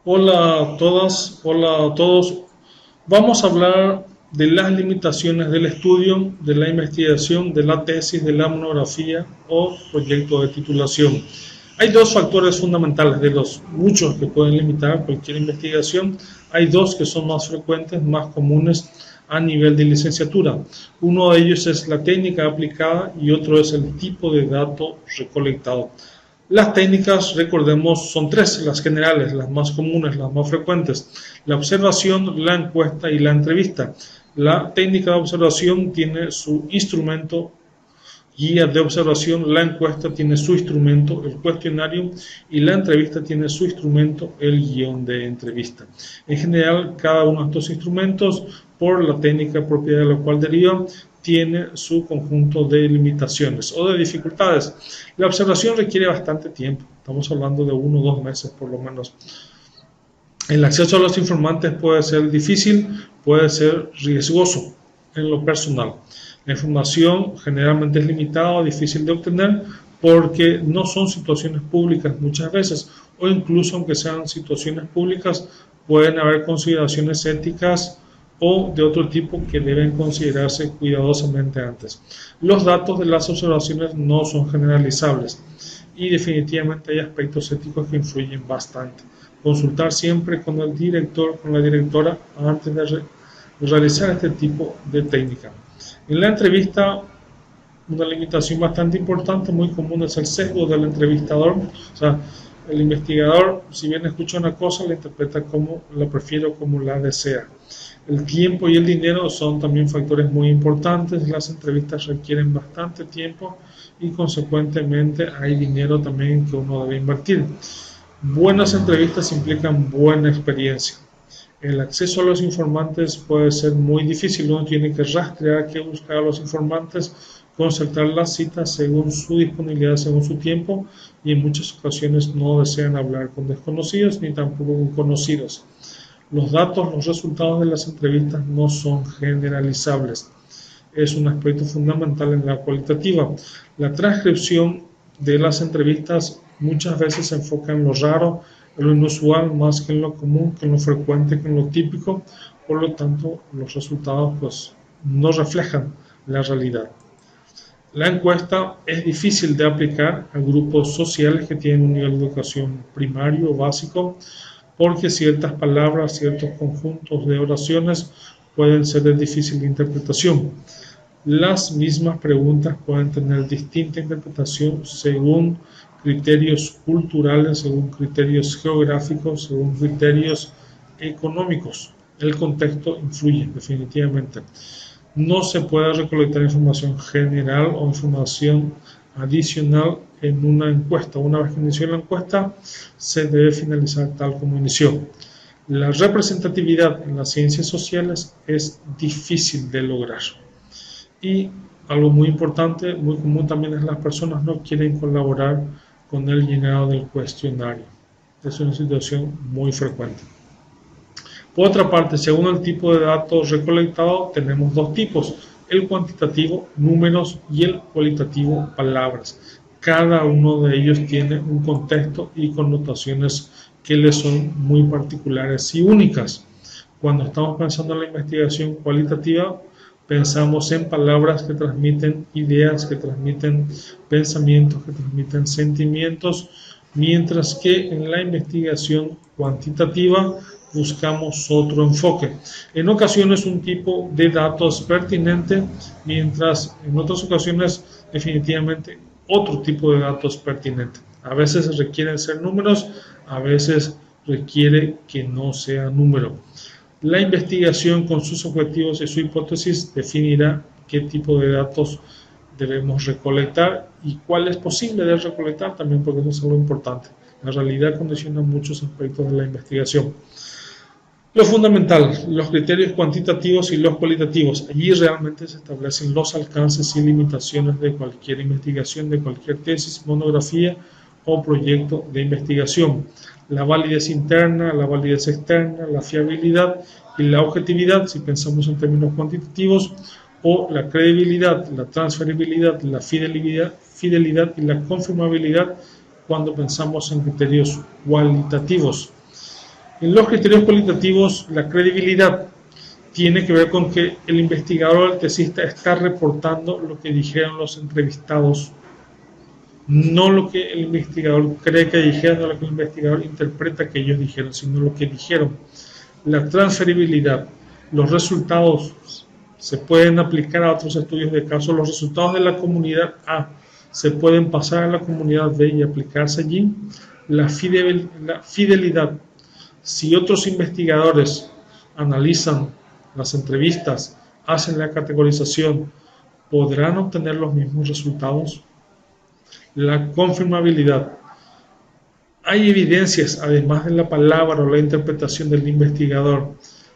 Hola a todas, hola a todos. Vamos a hablar de las limitaciones del estudio, de la investigación, de la tesis, de la monografía o proyecto de titulación. Hay dos factores fundamentales de los muchos que pueden limitar cualquier investigación. Hay dos que son más frecuentes, más comunes a nivel de licenciatura. Uno de ellos es la técnica aplicada y otro es el tipo de dato recolectado. Las técnicas, recordemos, son tres, las generales, las más comunes, las más frecuentes: la observación, la encuesta y la entrevista. La técnica de observación tiene su instrumento guía de observación, la encuesta tiene su instrumento, el cuestionario, y la entrevista tiene su instrumento, el guión de entrevista. En general, cada uno de estos instrumentos, por la técnica propia de la cual deriva, tiene su conjunto de limitaciones o de dificultades. La observación requiere bastante tiempo, estamos hablando de 1 o 2 meses por lo menos. El acceso a los informantes puede ser difícil, puede ser riesgoso en lo personal. La información generalmente es limitada o difícil de obtener porque no son situaciones públicas muchas veces, o incluso aunque sean situaciones públicas pueden haber consideraciones éticas o de otro tipo que deben considerarse cuidadosamente antes. Los datos de las observaciones no son generalizables y definitivamente hay aspectos éticos que influyen bastante. Consultar siempre con el director, con la directora, antes de realizar este tipo de técnica. En la entrevista, una limitación bastante importante, muy común, es el sesgo del entrevistador. O sea, el investigador, si bien escucha una cosa, la interpreta como la prefiere o como la desea. El tiempo y el dinero son también factores muy importantes. Las entrevistas requieren bastante tiempo y consecuentemente hay dinero también que uno debe invertir. Buenas entrevistas implican buena experiencia. El acceso a los informantes puede ser muy difícil. Uno tiene que rastrear qué buscar a los informantes, concertar las citas según su disponibilidad, según su tiempo, y en muchas ocasiones no desean hablar con desconocidos ni tampoco con conocidos. Los datos, los resultados de las entrevistas no son generalizables. Es un aspecto fundamental en la cualitativa. La transcripción de las entrevistas muchas veces se enfoca en lo raro, en lo inusual, más que en lo común, que en lo frecuente, que en lo típico. Por lo tanto, los resultados pues no reflejan la realidad. La encuesta es difícil de aplicar a grupos sociales que tienen un nivel de educación primario o básico, porque ciertas palabras, ciertos conjuntos de oraciones pueden ser de difícil interpretación. Las mismas preguntas pueden tener distinta interpretación según criterios culturales, según criterios geográficos, según criterios económicos. El contexto influye definitivamente. No se puede recolectar información general o información adicional en una encuesta. Una vez que inició la encuesta, se debe finalizar tal como inició. La representatividad en las ciencias sociales es difícil de lograr. Y algo muy importante, muy común también, es las personas no quieren colaborar con el llenado del cuestionario. Es una situación muy frecuente. Por otra parte, según el tipo de datos recolectado, tenemos dos tipos: el cuantitativo, números, y el cualitativo, palabras. Cada uno de ellos tiene un contexto y connotaciones que le son muy particulares y únicas. Cuando estamos pensando en la investigación cualitativa, pensamos en palabras que transmiten ideas, que transmiten pensamientos, que transmiten sentimientos, mientras que en la investigación cuantitativa buscamos otro enfoque. En ocasiones un tipo de datos pertinente, mientras en otras ocasiones definitivamente otro tipo de datos pertinente. A veces requieren ser números, a veces requiere que no sea número. La investigación, con sus objetivos y su hipótesis, definirá qué tipo de datos debemos recolectar y cuál es posible de recolectar también, porque eso es algo importante. La realidad condiciona muchos aspectos de la investigación. Lo fundamental: los criterios cuantitativos y los cualitativos. Allí realmente se establecen los alcances y limitaciones de cualquier investigación, de cualquier tesis, monografía o proyecto de investigación. La validez interna, la validez externa, la fiabilidad y la objetividad, si pensamos en términos cuantitativos, o la credibilidad, la transferibilidad, la fidelidad y la confirmabilidad cuando pensamos en criterios cualitativos. En los criterios cualitativos, la credibilidad tiene que ver con que el investigador o el tesista está reportando lo que dijeron los entrevistados, no lo que el investigador cree que dijeron, no lo que el investigador interpreta que ellos dijeron, sino lo que dijeron. La transferibilidad, los resultados se pueden aplicar a otros estudios de caso, los resultados de la comunidad A se pueden pasar a la comunidad B y aplicarse allí. La fidelidad, si otros investigadores analizan las entrevistas, hacen la categorización, ¿podrán obtener los mismos resultados? La confirmabilidad. Hay evidencias, además de la palabra o la interpretación del investigador,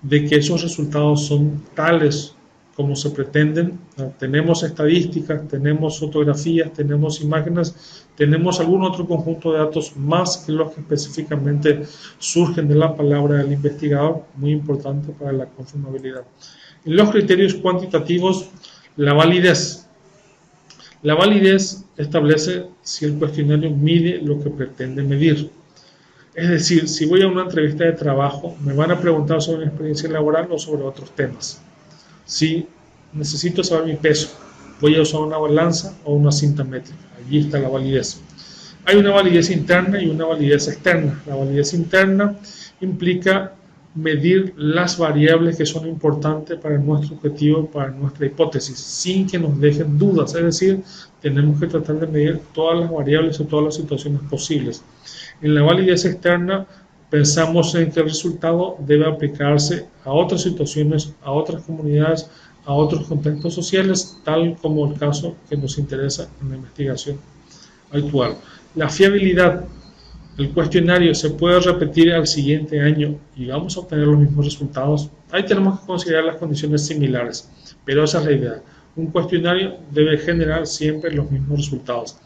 de que esos resultados son tales como se pretenden. Tenemos estadísticas, tenemos fotografías, tenemos imágenes, tenemos algún otro conjunto de datos más que los que específicamente surgen de la palabra del investigador, muy importante para la confirmabilidad. En los criterios cuantitativos, la validez. La validez establece si el cuestionario mide lo que pretende medir. Es decir, si voy a una entrevista de trabajo, me van a preguntar sobre mi experiencia laboral o sobre otros temas. Si necesito saber mi peso, voy a usar una balanza o una cinta métrica. Allí está la validez. Hay una validez interna y una validez externa. La validez interna implica medir las variables que son importantes para nuestro objetivo, para nuestra hipótesis, sin que nos dejen dudas. Es decir, tenemos que tratar de medir todas las variables o todas las situaciones posibles. En la validez externa pensamos en que el resultado debe aplicarse a otras situaciones, a otras comunidades, a otros contextos sociales, tal como el caso que nos interesa en la investigación actual. La fiabilidad. El cuestionario se puede repetir al siguiente año y vamos a obtener los mismos resultados. Ahí tenemos que considerar las condiciones similares, pero esa es la idea. Un cuestionario debe generar siempre los mismos resultados.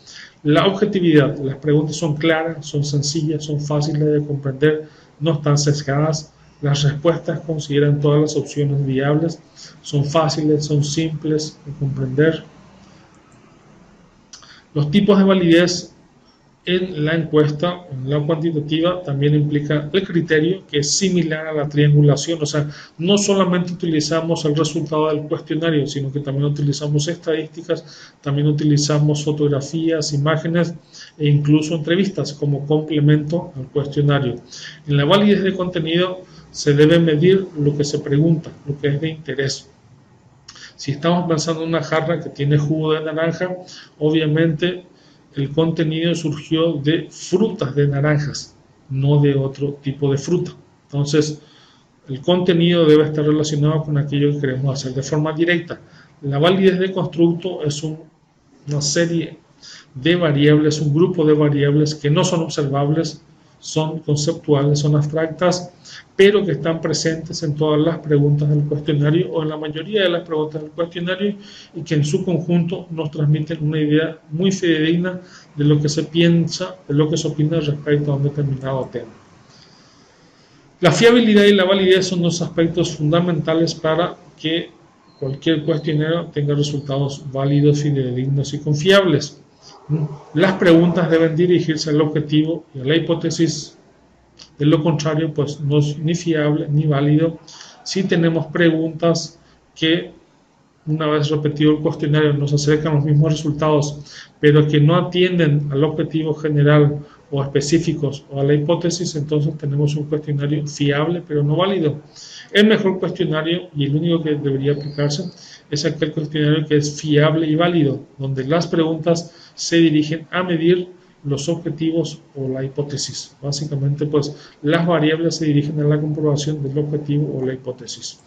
La objetividad. Las preguntas son claras, son sencillas, son fáciles de comprender, no están sesgadas. Las respuestas consideran todas las opciones viables, son fáciles, son simples de comprender. Los tipos de validez en la encuesta, en la cuantitativa, también implica el criterio, que es similar a la triangulación. O sea, no solamente utilizamos el resultado del cuestionario, sino que también utilizamos estadísticas, también utilizamos fotografías, imágenes e incluso entrevistas como complemento al cuestionario. En la validez de contenido se debe medir lo que se pregunta, lo que es de interés. Si estamos pensando en una jarra que tiene jugo de naranja, obviamente el contenido surgió de frutas de naranjas, no de otro tipo de fruta. Entonces, el contenido debe estar relacionado con aquello que queremos hacer de forma directa. La validez de constructo es una serie de variables, un grupo de variables que no son observables, son conceptuales, son abstractas, pero que están presentes en todas las preguntas del cuestionario o en la mayoría de las preguntas del cuestionario y que en su conjunto nos transmiten una idea muy fidedigna de lo que se piensa, de lo que se opina respecto a un determinado tema. La fiabilidad y la validez son dos aspectos fundamentales para que cualquier cuestionario tenga resultados válidos, fidedignos y confiables. Las preguntas deben dirigirse al objetivo y a la hipótesis. De lo contrario, pues no es ni fiable ni válido. Si tenemos preguntas que, una vez repetido el cuestionario, nos acercan los mismos resultados, pero que no atienden al objetivo general o específicos o a la hipótesis, entonces tenemos un cuestionario fiable pero no válido. El mejor cuestionario y el único que debería aplicarse es aquel cuestionario que es fiable y válido, donde las preguntas se dirigen a medir los objetivos o la hipótesis. Básicamente, pues las variables se dirigen a la comprobación del objetivo o la hipótesis.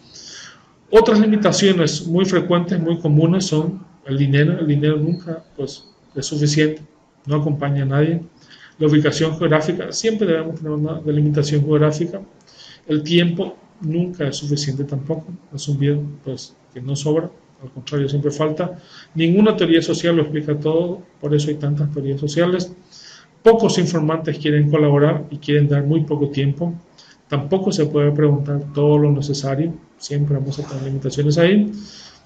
Otras limitaciones muy frecuentes, muy comunes son el dinero. El dinero nunca pues, es suficiente, no acompaña a nadie. La ubicación geográfica, siempre debemos tener una delimitación geográfica. El tiempo nunca es suficiente tampoco, es un bien pues, que no sobra, al contrario, siempre falta. Ninguna teoría social lo explica todo, por eso hay tantas teorías sociales. Pocos informantes quieren colaborar y quieren dar muy poco tiempo. Tampoco se puede preguntar todo lo necesario, siempre vamos a tener limitaciones ahí.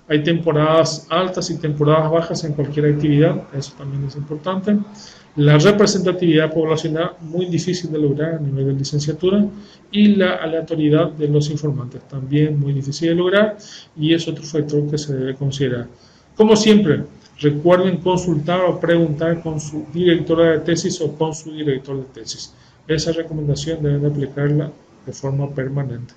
Hay temporadas altas y temporadas bajas en cualquier actividad, eso también es importante. La representatividad poblacional, muy difícil de lograr a nivel de licenciatura, y la aleatoriedad de los informantes, también muy difícil de lograr, y es otro factor que se debe considerar. Como siempre, recuerden consultar o preguntar con su directora de tesis o con su director de tesis. Esa recomendación deben aplicarla de forma permanente.